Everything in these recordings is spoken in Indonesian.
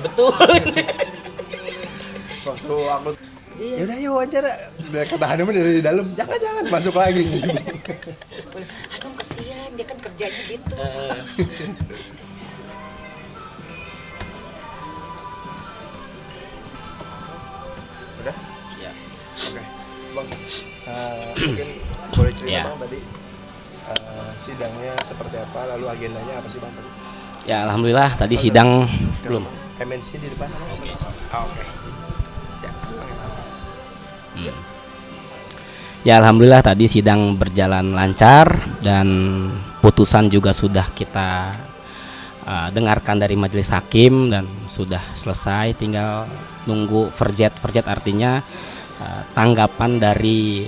betul. Waktu aku Iya. yaudah yuk wawancara, kata Hanum dari dalam, jangan masuk lagi sih. Aduh kesian, dia kan kerjanya gitu. Udah? Ya. Oke, Bang. Mungkin boleh cerita Ya. Bang tadi sidangnya seperti apa, lalu agendanya apa sih Bang tadi? Ya alhamdulillah tadi sidang belum. MNC di depan. Oke. Oke. Ya. Hmm. Ya alhamdulillah tadi sidang berjalan lancar dan putusan juga sudah kita dengarkan dari majelis hakim dan sudah selesai, tinggal nunggu verjet artinya tanggapan dari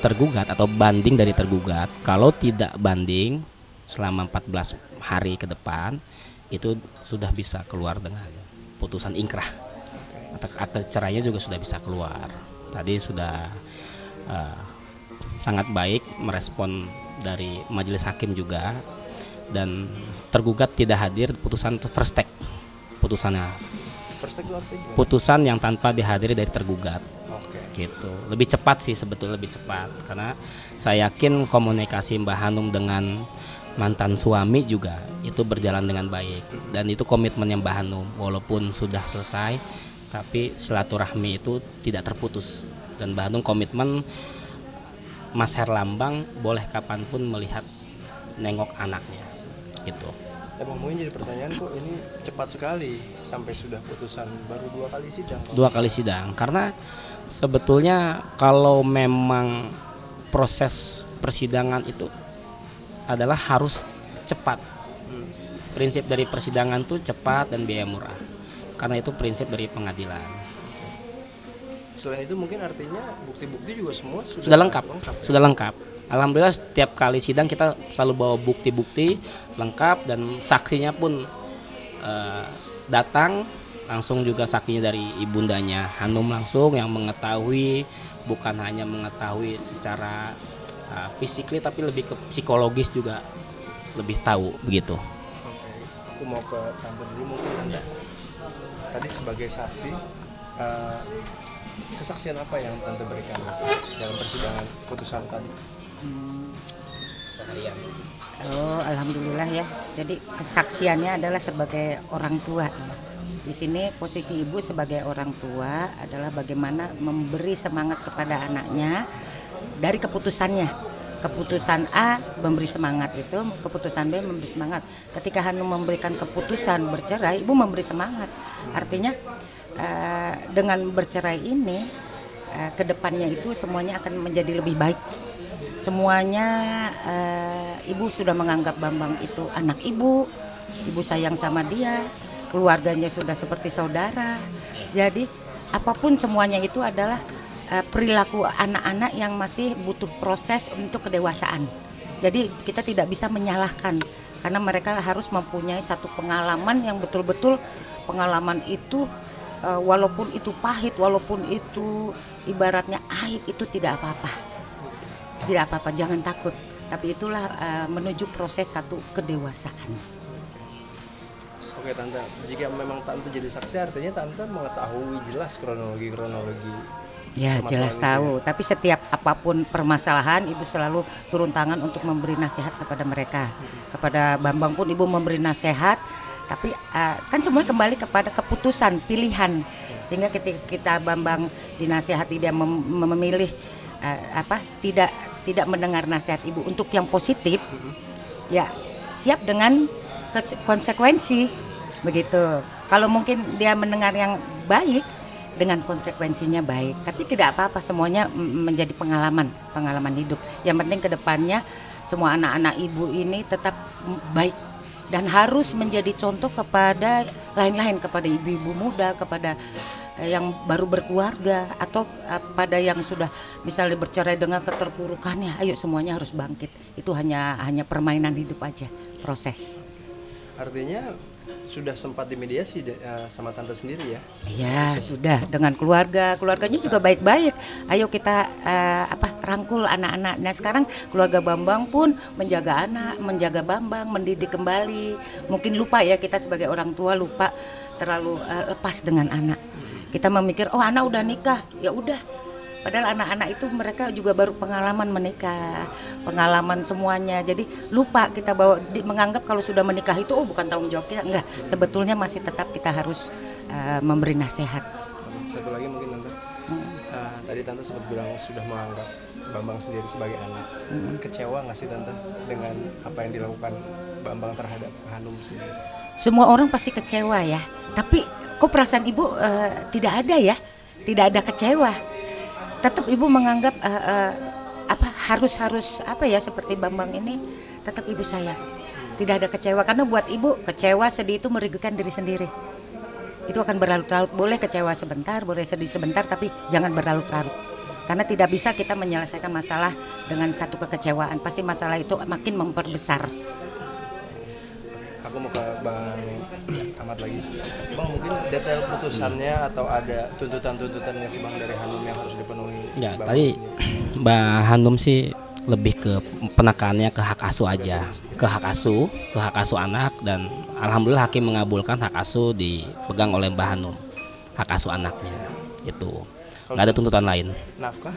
tergugat atau banding dari tergugat. Kalau tidak banding selama 14 hari ke depan itu sudah bisa keluar dengan putusan ingkrah atau akte cerainya juga sudah bisa keluar. Tadi sudah sangat baik merespon dari majelis hakim juga, dan tergugat tidak hadir, putusan first take putusannya, First take itu artinya gimana? putusan yang tanpa dihadiri dari tergugat. Oke. Gitu, lebih cepat sih sebetulnya, lebih cepat karena saya yakin komunikasi Mbak Hanum dengan mantan suami juga itu berjalan dengan baik, dan itu komitmennya Mbak Hanum walaupun sudah selesai tapi silaturahmi itu tidak terputus, dan Mbak Hanum komitmen Mas Herlambang boleh kapanpun melihat nengok anaknya gitu. Emang mungkin jadi pertanyaan kok ini cepat sekali sampai sudah putusan baru 2 kali sidang. Bang? 2 kali sidang karena sebetulnya kalau memang proses persidangan itu adalah harus cepat. Prinsip dari persidangan tuh cepat dan biaya murah. Karena itu prinsip dari pengadilan. Selain itu mungkin artinya bukti-bukti juga semua Sudah lengkap. Sudah lengkap. Alhamdulillah setiap kali sidang kita selalu bawa bukti-bukti lengkap, dan saksinya pun datang langsung, juga saksinya dari ibundanya Hanum langsung yang mengetahui, bukan hanya mengetahui secara physically tapi lebih ke psikologis juga lebih tahu begitu. Oke. Aku mau ke Tante dulu mungkin Tante. Tadi sebagai saksi kesaksian apa yang Tante berikan dalam persidangan putusan tadi? Seharian. Oh, alhamdulillah ya. Jadi kesaksiannya adalah sebagai orang tua. Di sini posisi ibu sebagai orang tua adalah bagaimana memberi semangat kepada anaknya dari keputusannya. Keputusan A memberi semangat itu, keputusan B memberi semangat. Ketika Hanum memberikan keputusan bercerai, ibu memberi semangat. Artinya dengan bercerai ini kedepannya itu semuanya akan menjadi lebih baik. Semuanya ibu sudah menganggap Bambang itu anak ibu sayang sama dia, keluarganya sudah seperti saudara. Jadi apapun semuanya itu adalah perilaku anak-anak yang masih butuh proses untuk kedewasaan. Jadi kita tidak bisa menyalahkan karena mereka harus mempunyai satu pengalaman yang betul-betul pengalaman itu walaupun itu pahit, walaupun itu ibaratnya aib, itu tidak apa-apa. Tidak apa-apa, jangan takut. Tapi itulah menuju proses satu kedewasaan. Oke Tante, jika memang Tante jadi saksi artinya Tante mengetahui jelas kronologi Ya jelas tahu, tapi setiap apapun permasalahan ibu selalu turun tangan untuk memberi nasihat kepada mereka. Kepada Bambang pun ibu memberi nasihat, tapi kan semua kembali kepada keputusan pilihan. Sehingga ketika kita Bambang dinasihati dia memilih tidak mendengar nasihat ibu untuk yang positif, ya siap dengan konsekuensi begitu. Kalau mungkin dia mendengar yang baik, dengan konsekuensinya baik, tapi tidak apa-apa, semuanya menjadi pengalaman hidup. Yang penting kedepannya semua anak-anak ibu ini tetap baik dan harus menjadi contoh kepada lain-lain, kepada ibu-ibu muda, kepada yang baru berkeluarga, atau pada yang sudah misalnya bercerai dengan keterpurukannya. Ayo semuanya harus bangkit. Itu hanya permainan hidup aja, proses. Artinya sudah sempat dimediasi sama tante sendiri ya? Ya sudah, dengan keluarganya juga baik-baik. Ayo kita rangkul anak-anak. Nah sekarang keluarga Bambang pun menjaga anak, menjaga Bambang, mendidik kembali. Mungkin lupa ya, kita sebagai orang tua lupa terlalu lepas dengan anak. Kita memikir oh anak udah nikah, ya udah. Padahal anak-anak itu mereka juga baru pengalaman menikah, pengalaman semuanya. Jadi lupa kita menganggap kalau sudah menikah itu oh bukan tanggung jawab kita. Enggak, sebetulnya masih tetap kita harus memberi nasihat. Satu lagi mungkin tante, tadi tante sempat bilang sudah menganggap Bambang sendiri sebagai anak. Kecewa nggak sih tante dengan apa yang dilakukan Bambang terhadap Hanum sendiri? Semua orang pasti kecewa ya. Tapi kok perasaan ibu tidak ada ya? Tidak ada kecewa. Tetap ibu menganggap harus seperti Bambang ini tetap ibu sayang. Tidak ada kecewa karena buat ibu kecewa sedih itu merugikan diri sendiri. Itu akan berlarut-larut. Boleh kecewa sebentar, boleh sedih sebentar, tapi jangan berlarut-larut. Karena tidak bisa kita menyelesaikan masalah dengan satu kekecewaan. Pasti masalah itu makin memperbesar. Aku mau ke Bang Ahmad lagi. Bang, mungkin detail putusannya atau ada tuntutan-tuntutannya sih Bang dari Hanum yang harus dipenuhi? Ya Bambang tadi sendiri? Mbak Hanum sih lebih ke penekannya ke hak asuh aja, ke hak asuh anak, dan alhamdulillah hakim mengabulkan hak asuh dipegang oleh Mbak Hanum, hak asuh anaknya itu. Nggak ada tuntutan lain. Nafkah?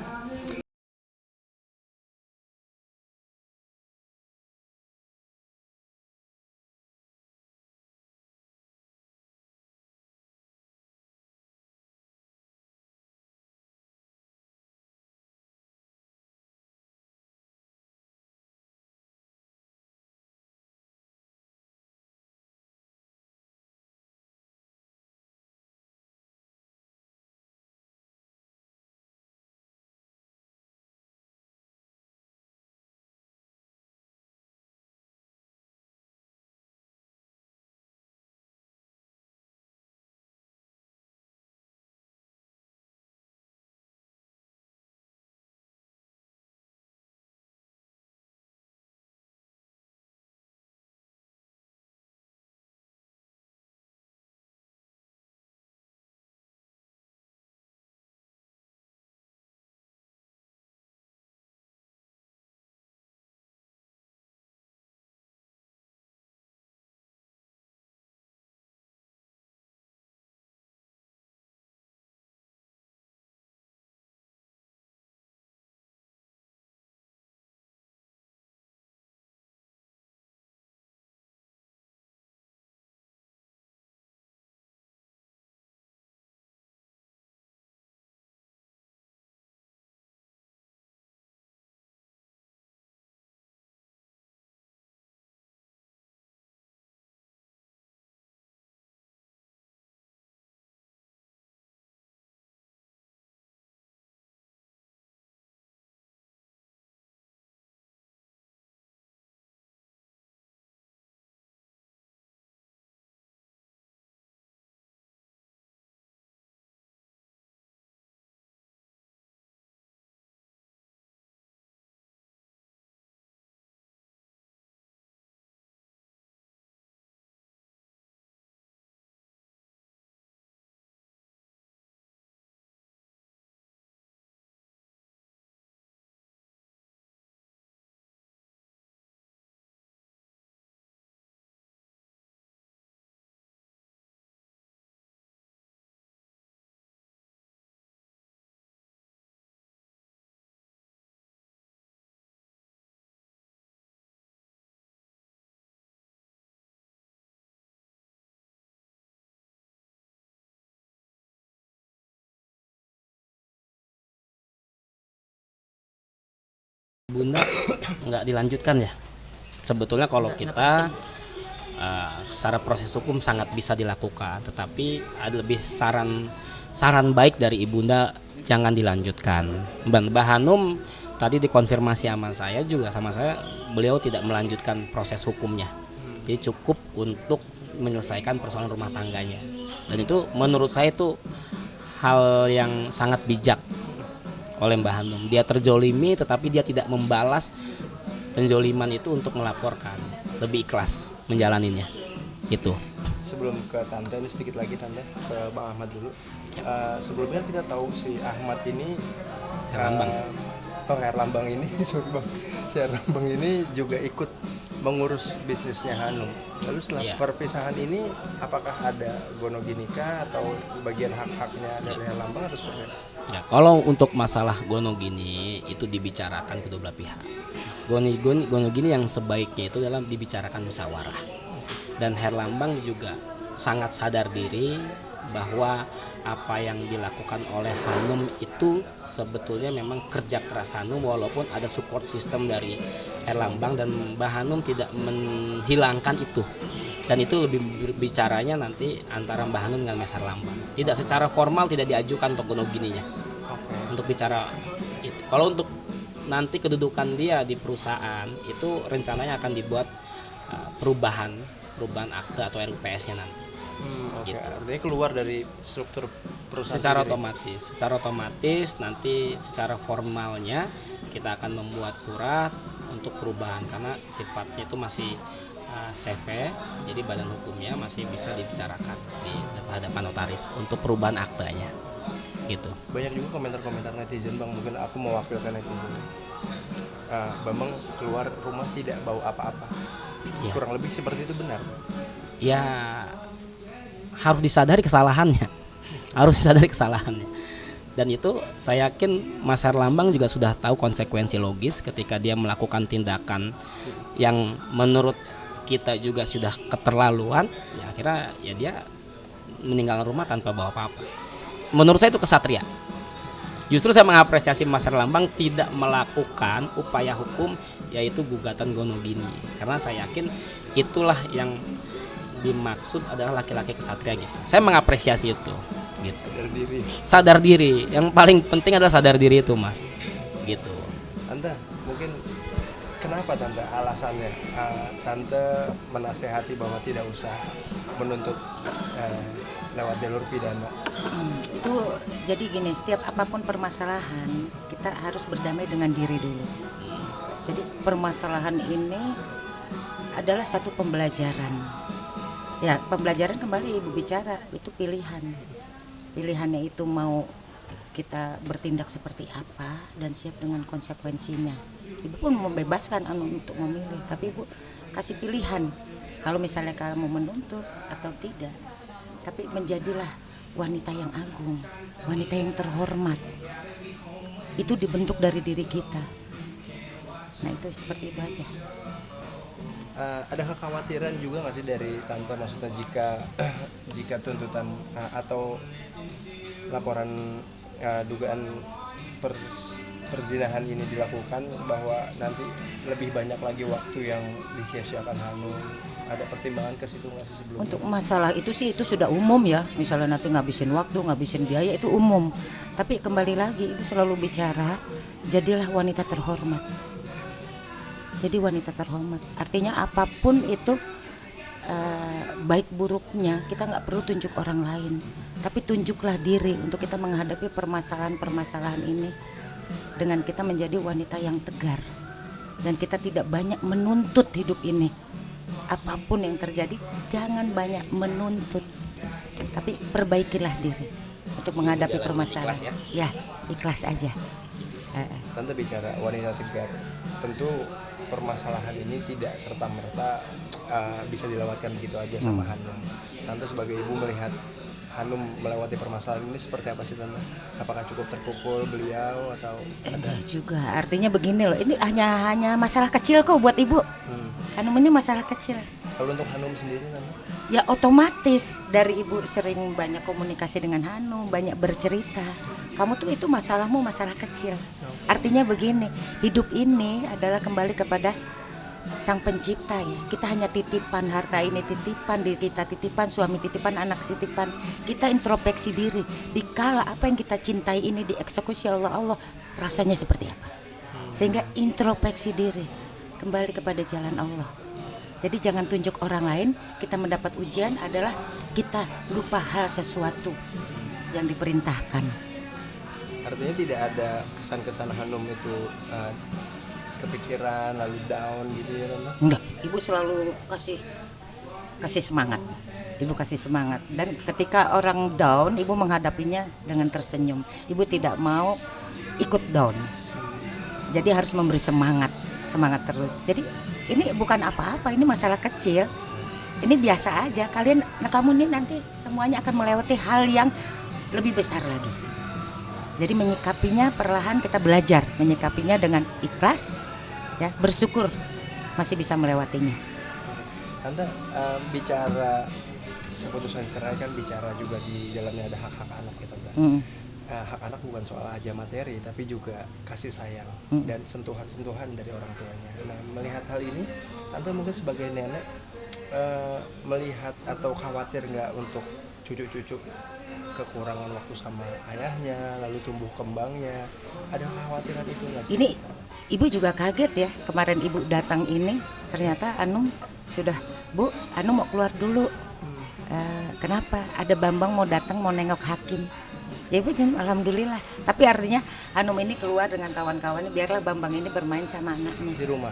Bunda nggak dilanjutkan ya. Sebetulnya kalau kita secara proses hukum sangat bisa dilakukan, tetapi ada lebih saran baik dari ibunda jangan dilanjutkan. Mbak Hanum tadi dikonfirmasi sama saya juga, sama saya beliau tidak melanjutkan proses hukumnya. Jadi cukup untuk menyelesaikan persoalan rumah tangganya. Dan itu menurut saya itu hal yang sangat bijak oleh Mbak Hanum. Dia terjolimi tetapi dia tidak membalas penjoliman itu untuk melaporkan, lebih ikhlas menjalaninya. Gitu. sebelum ke Tante ini sedikit lagi Tante ke Bang Ahmad dulu. Sebelumnya kita tahu si Ahmad ini Herlambang. Bang Herlambang ini sorry Bang, si Herlambang ini juga ikut mengurus bisnisnya Hanum. Lalu setelah Iya. perpisahan ini apakah ada Gonoginika atau bagian hak-haknya dari Herlambang atau seperti apa? Ya, kalau untuk masalah Gonogini itu dibicarakan kedua belah pihak. Gonogini yang sebaiknya itu dalam dibicarakan musyawarah. Dan Herlambang juga sangat sadar diri bahwa apa yang dilakukan oleh Hanum itu sebetulnya memang kerja keras Hanum, walaupun ada support system dari Herlambang, dan Mbah Hanum tidak menghilangkan itu. Dan itu lebih bicaranya nanti antara Mbah Hanum dengan Mas Herlambang. Tidak secara formal tidak diajukan untuk Gonogininya. Untuk bicara itu. Kalau untuk nanti kedudukan dia di perusahaan itu rencananya akan dibuat perubahan akte atau RUPS-nya nanti. Oke, Gitu. artinya keluar dari struktur perusahaan Secara sendiri. otomatis nanti secara formalnya kita akan membuat surat untuk perubahan karena sifatnya itu masih CV, jadi badan hukumnya masih bisa dibicarakan di hadapan notaris untuk perubahan aktenya. Gitu. Banyak juga komentar-komentar netizen Bang, mungkin aku mewakilkan netizen. Bambang keluar rumah tidak bau apa-apa. Ya. Kurang lebih seperti itu benar. Ya harus disadari kesalahannya. Dan itu saya yakin Mas Herlambang juga sudah tahu konsekuensi logis ketika dia melakukan tindakan yang menurut kita juga sudah keterlaluan. Ya akhirnya ya dia meninggalkan rumah tanpa bawa apa-apa. Menurut saya itu kesatria. Justru saya mengapresiasi Mas Herlambang tidak melakukan upaya hukum yaitu gugatan Gonogini, karena saya yakin itulah yang dimaksud adalah laki-laki kesatria gitu. Saya mengapresiasi itu gitu. Dari diri. Sadar diri, yang paling penting adalah sadar diri itu, Mas. Gitu. Tante, mungkin kenapa Tante alasannya? Tante menasehati bahwa tidak usah menuntut lewat jalur pidana. Itu jadi gini, setiap apapun permasalahan kita harus berdamai dengan diri dulu. Jadi permasalahan ini adalah satu pembelajaran. Ya, pembelajaran kembali Ibu bicara itu pilihan. Pilihannya itu mau kita bertindak seperti apa dan siap dengan konsekuensinya. Ibu pun membebaskan untuk memilih, tapi Ibu kasih pilihan. Kalau misalnya kamu menuntut atau tidak, tapi menjadilah wanita yang agung, wanita yang terhormat. Itu dibentuk dari diri kita. Nah itu seperti itu aja. Ada kekhawatiran juga nggak sih dari Tante, maksudnya jika tuntutan atau laporan dugaan perzinahan ini dilakukan, bahwa nanti lebih banyak lagi waktu yang disia-siakan Hanum? Ada pertimbangan ke situ nggak sih sebelumnya? Untuk masalah itu sih itu sudah umum ya. Misalnya nanti ngabisin waktu, ngabisin biaya, itu umum. Tapi kembali lagi Ibu selalu bicara, jadilah wanita terhormat. Jadi wanita terhormat. Artinya apapun itu baik buruknya kita nggak perlu tunjuk orang lain, tapi tunjuklah diri untuk kita menghadapi permasalahan-permasalahan ini dengan kita menjadi wanita yang tegar dan kita tidak banyak menuntut hidup ini. Apapun yang terjadi jangan banyak menuntut, tapi perbaikilah diri untuk menghadapi permasalahan. Ikhlas Ya, ikhlas aja. Tante bicara wanita tegar, tentu permasalahan ini tidak serta-merta bisa dilewatkan begitu aja sama Hanum. Tante sebagai ibu melihat Hanum melewati permasalahan ini seperti apa sih Tante? Apakah cukup terpukul beliau atau ada? Enggak juga, artinya begini loh, ini hanya masalah kecil kok buat Ibu. Hanum ini masalah kecil. Kalau untuk Hanum sendiri Tante? Ya otomatis dari Ibu sering banyak komunikasi dengan Hanum, banyak bercerita. Kamu tuh itu masalahmu masalah kecil. Artinya begini, hidup ini adalah kembali kepada Sang Pencipta ya. Kita hanya titipan, harta ini titipan, diri kita titipan, suami titipan, anak titipan. Kita introspeksi diri. Dikala apa yang kita cintai ini dieksekusi Allah rasanya seperti apa? Sehingga introspeksi diri, kembali kepada jalan Allah. Jadi jangan tunjuk orang lain. Kita mendapat ujian adalah kita lupa hal sesuatu yang diperintahkan. Artinya tidak ada kesan-kesan Hanum itu kepikiran lalu down gitu ya Tante? Enggak, Ibu selalu kasih kasih semangat. Ibu kasih semangat, dan ketika orang down, ibu menghadapinya dengan tersenyum. Ibu tidak mau ikut down, jadi harus memberi semangat terus. Jadi ini bukan apa-apa, ini masalah kecil, ini biasa aja. Kamu ini nanti semuanya akan melewati hal yang lebih besar lagi. Jadi menyikapinya perlahan, kita belajar menyikapinya dengan ikhlas, ya, bersyukur masih bisa melewatinya. Tante, bicara keputusan cerai kan bicara juga di dalamnya ada hak-hak anak ya Tante. Hak anak bukan soal aja materi, tapi juga kasih sayang dan sentuhan-sentuhan dari orang tuanya. Nah, melihat hal ini, Tante mungkin sebagai nenek melihat atau khawatir nggak untuk cucu-cucu kekurangan waktu sama ayahnya, lalu tumbuh kembangnya, ada kekhawatiran itu nggak sih? Ini ibu juga kaget ya, kemarin ibu datang ini ternyata Anum sudah, Bu, Anum mau keluar dulu. Kenapa? Ada Bambang mau datang mau nengok Hakim. Ya ibu sih alhamdulillah. Tapi artinya Anum ini keluar dengan kawan-kawannya, biarlah Bambang ini bermain sama anaknya Di rumah.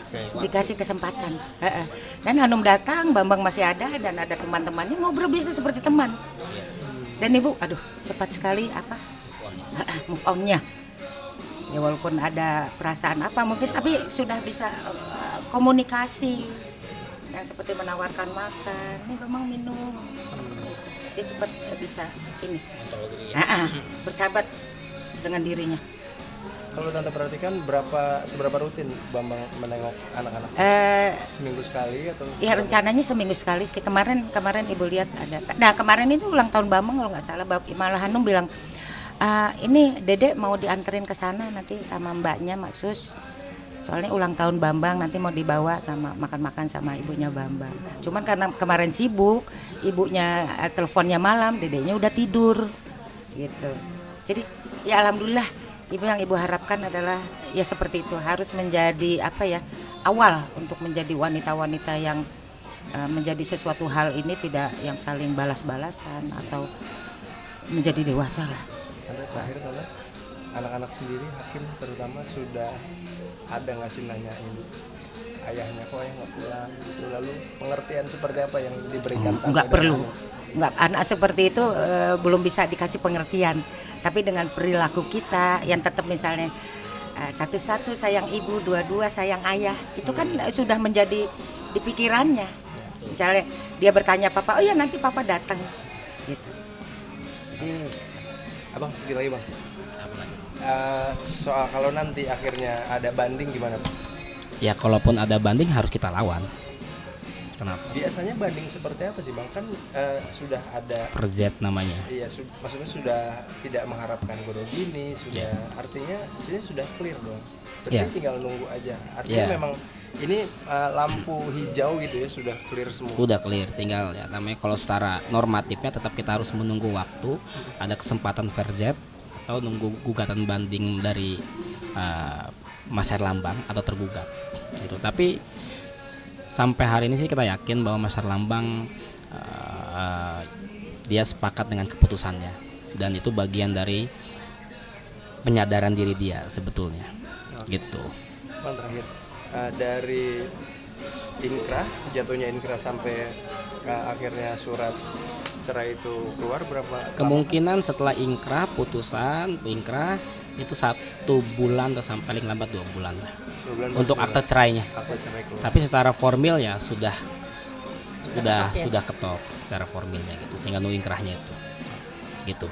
Okay. Dikasih kesempatan. Dan Anum datang, Bambang masih ada, dan ada teman-temannya, ngobrol biasa seperti teman. Dan ibu, aduh cepat sekali move on-nya. Ya walaupun ada perasaan apa mungkin, tapi sudah bisa komunikasi. Yang seperti menawarkan makan, ini Bambang minum, dia cepat bisa ini, bersahabat dengan dirinya. Kalau Tante perhatikan seberapa rutin Bambang menengok anak-anak? Seminggu sekali atau? Ya rencananya seminggu sekali sih. Kemarin ibu lihat ada. Nah kemarin itu ulang tahun Bambang kalau nggak salah, malah Hanum bilang, ini Dede mau dianterin ke sana nanti sama mbaknya Mak Sus. Soalnya ulang tahun Bambang nanti mau dibawa sama makan-makan sama ibunya Bambang. Cuman karena kemarin sibuk, ibunya teleponnya malam, dedenya udah tidur gitu. Jadi ya alhamdulillah, yang ibu harapkan adalah ya seperti itu, harus menjadi awal untuk menjadi wanita-wanita yang menjadi sesuatu hal ini tidak yang saling balas-balasan atau menjadi dewasa lah. Terakhir Tante, anak-anak sendiri, Hakim terutama sudah ada nggak sih nanyain ayahnya kok ayah nggak pulang gitu, lalu pengertian seperti apa yang diberikan? Nggak perlu, nggak, anak seperti itu belum bisa dikasih pengertian, tapi dengan perilaku kita yang tetap misalnya satu-satu sayang ibu, dua-dua sayang ayah, itu kan sudah menjadi di pikirannya. Misalnya dia bertanya papa, oh ya nanti papa datang gitu. Jadi Abang sedikit lagi Bang. Soal kalau nanti akhirnya ada banding gimana Pak? Ya kalaupun ada banding harus kita lawan. Kenapa? Biasanya banding seperti apa sih Bang? Kan sudah ada PRZ namanya. Iya, maksudnya sudah tidak mengharapkan godok gini, sudah artinya di sini sudah clear dong. Berarti tinggal nunggu aja. Artinya memang ini lampu hijau gitu ya, sudah clear semua. Udah clear, tinggal ya namanya kalau secara normatifnya tetap kita harus menunggu waktu, ada kesempatan VRZ atau nunggu gugatan banding dari Mas Herlambang atau tergugat gitu. Tapi sampai hari ini sih kita yakin bahwa Mas Herlambang dia sepakat dengan keputusannya, dan itu bagian dari penyadaran diri dia sebetulnya. Gitu. Bang, terakhir dari inkrah, jatuhnya inkrah sampai akhirnya surat cerai itu keluar berapa kemungkinan lama? Setelah inkrah, putusan inkrah itu 1 bulan atau sampai paling lambat 2 bulan lah untuk akte cerainya. Tapi secara formil ya sudah ketok secara formilnya gitu, tinggal nunggu inkrahnya itu gitu.